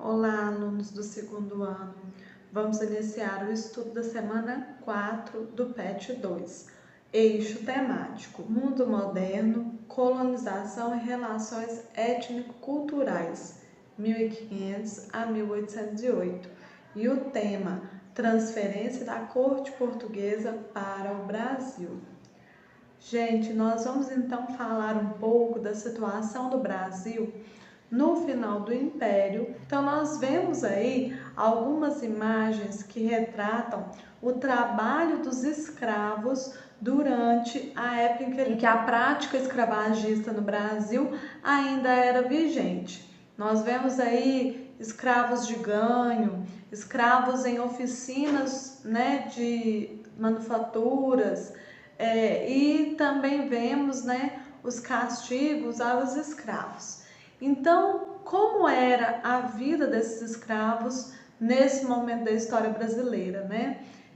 Olá, alunos do segundo ano. Vamos iniciar o estudo da semana 4 do PET 2. Eixo temático: Mundo Moderno, Colonização e Relações Étnico-Culturais, 1500 a 1808. E o tema: Transferência da Corte Portuguesa para o Brasil. Gente, nós vamos então falar um pouco da situação do Brasil no final do Império. Então nós vemos aí algumas imagens que retratam o trabalho dos escravos durante a época em que a prática escravagista no Brasil ainda era vigente. Nós vemos aí escravos de ganho, escravos em oficinas, de manufaturas, e também vemos, os castigos aos escravos. Então, como era a vida desses escravos nesse momento da história brasileira,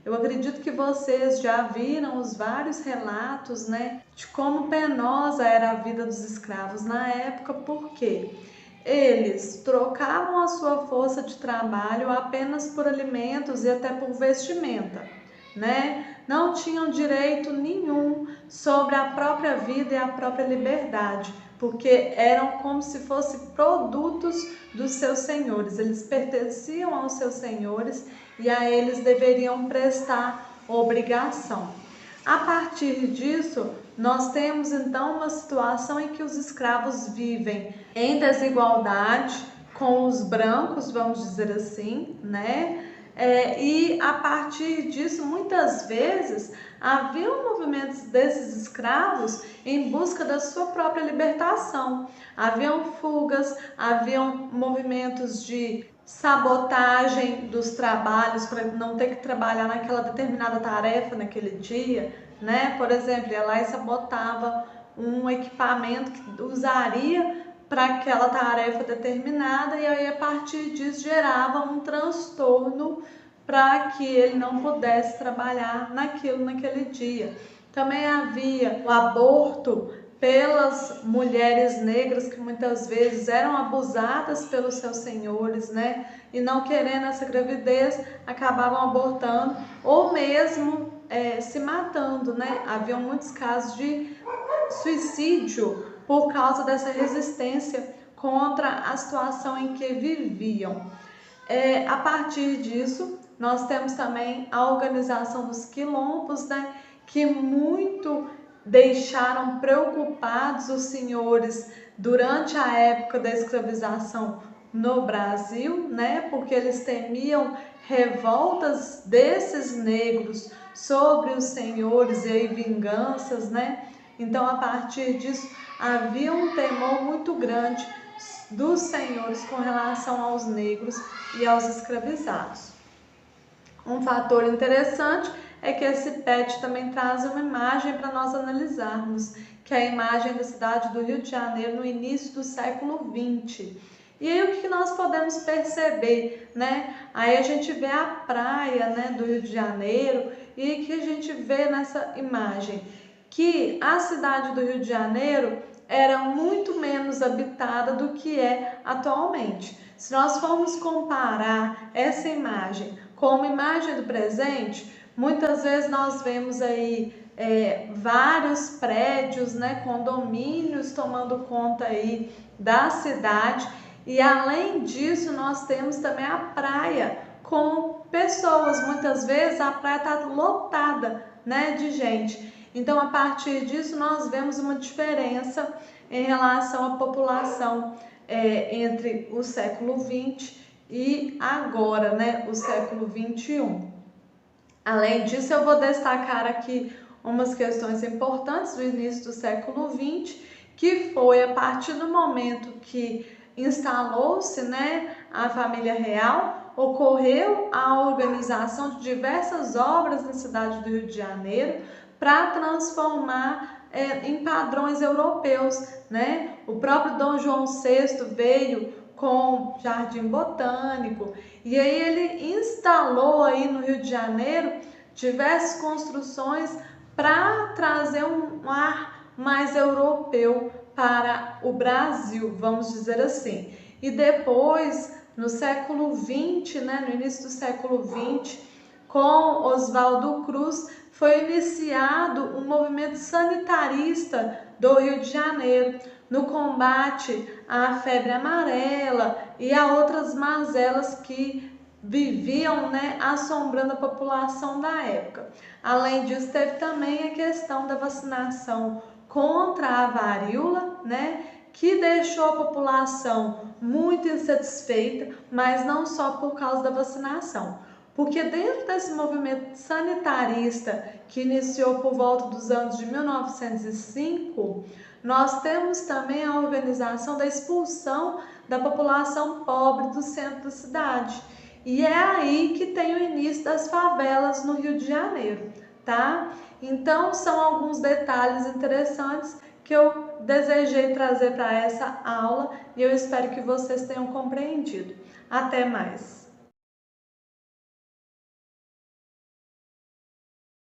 Eu acredito que vocês já viram os vários relatos, de como penosa era a vida dos escravos na época, porque eles trocavam a sua força de trabalho apenas por alimentos e até por vestimenta, Não tinham direito nenhum sobre a própria vida e a própria liberdade, porque eram como se fossem produtos dos seus senhores. Eles pertenciam aos seus senhores e a eles deveriam prestar obrigação. A partir disso, nós temos então uma situação em que os escravos vivem em desigualdade com os brancos, vamos dizer assim, E a partir disso, muitas vezes, haviam movimentos desses escravos em busca da sua própria libertação. Haviam fugas, haviam movimentos de sabotagem dos trabalhos para não ter que trabalhar naquela determinada tarefa naquele dia, Por exemplo, ia lá e sabotava um equipamento que usaria para aquela tarefa determinada e aí a partir disso gerava um transtorno para que ele não pudesse trabalhar naquele dia. Também havia o aborto pelas mulheres negras que muitas vezes eram abusadas pelos seus senhores, E não querendo essa gravidez, acabavam abortando ou mesmo se matando, Havia muitos casos de suicídio por causa dessa resistência contra a situação em que viviam. A partir disso, nós temos também a organização dos quilombos, que muito deixaram preocupados os senhores durante a época da escravização no Brasil, porque eles temiam revoltas desses negros sobre os senhores e aí vinganças, Então, a partir disso, havia um temor muito grande dos senhores com relação aos negros e aos escravizados. Um fator interessante é que esse PET também traz uma imagem para nós analisarmos, que é a imagem da cidade do Rio de Janeiro no início do século XX. E aí o que nós podemos perceber, Aí a gente vê a praia, do Rio de Janeiro e que a gente vê nessa imagem que a cidade do Rio de Janeiro era muito menos habitada do que é atualmente. Se nós formos comparar essa imagem com uma imagem do presente, muitas vezes nós vemos aí vários prédios, condomínios tomando conta aí da cidade e além disso nós temos também a praia com pessoas, muitas vezes a praia está lotada, de gente. Então, a partir disso, nós vemos uma diferença em relação à população entre o século XX e agora, o século XXI. Além disso, eu vou destacar aqui umas questões importantes do início do século XX, que foi a partir do momento que instalou-se, a família real, ocorreu a organização de diversas obras na cidade do Rio de Janeiro, para transformar em padrões europeus, O próprio Dom João VI veio com Jardim Botânico e aí ele instalou aí no Rio de Janeiro diversas construções para trazer um ar mais europeu para o Brasil, vamos dizer assim. E depois, no século XX, né, no início do século XX, com Oswaldo Cruz, foi iniciado um movimento sanitarista do Rio de Janeiro, no combate à febre amarela e a outras mazelas que viviam, né, assombrando a população da época. Além disso, teve também a questão da vacinação contra a varíola, né, que deixou a população muito insatisfeita, mas não só por causa da vacinação. Porque dentro desse movimento sanitarista que iniciou por volta dos anos de 1905, nós temos também a organização da expulsão da população pobre do centro da cidade. E é aí que tem o início das favelas no Rio de Janeiro, tá? Então, são alguns detalhes interessantes que eu desejei trazer para essa aula e eu espero que vocês tenham compreendido. Até mais!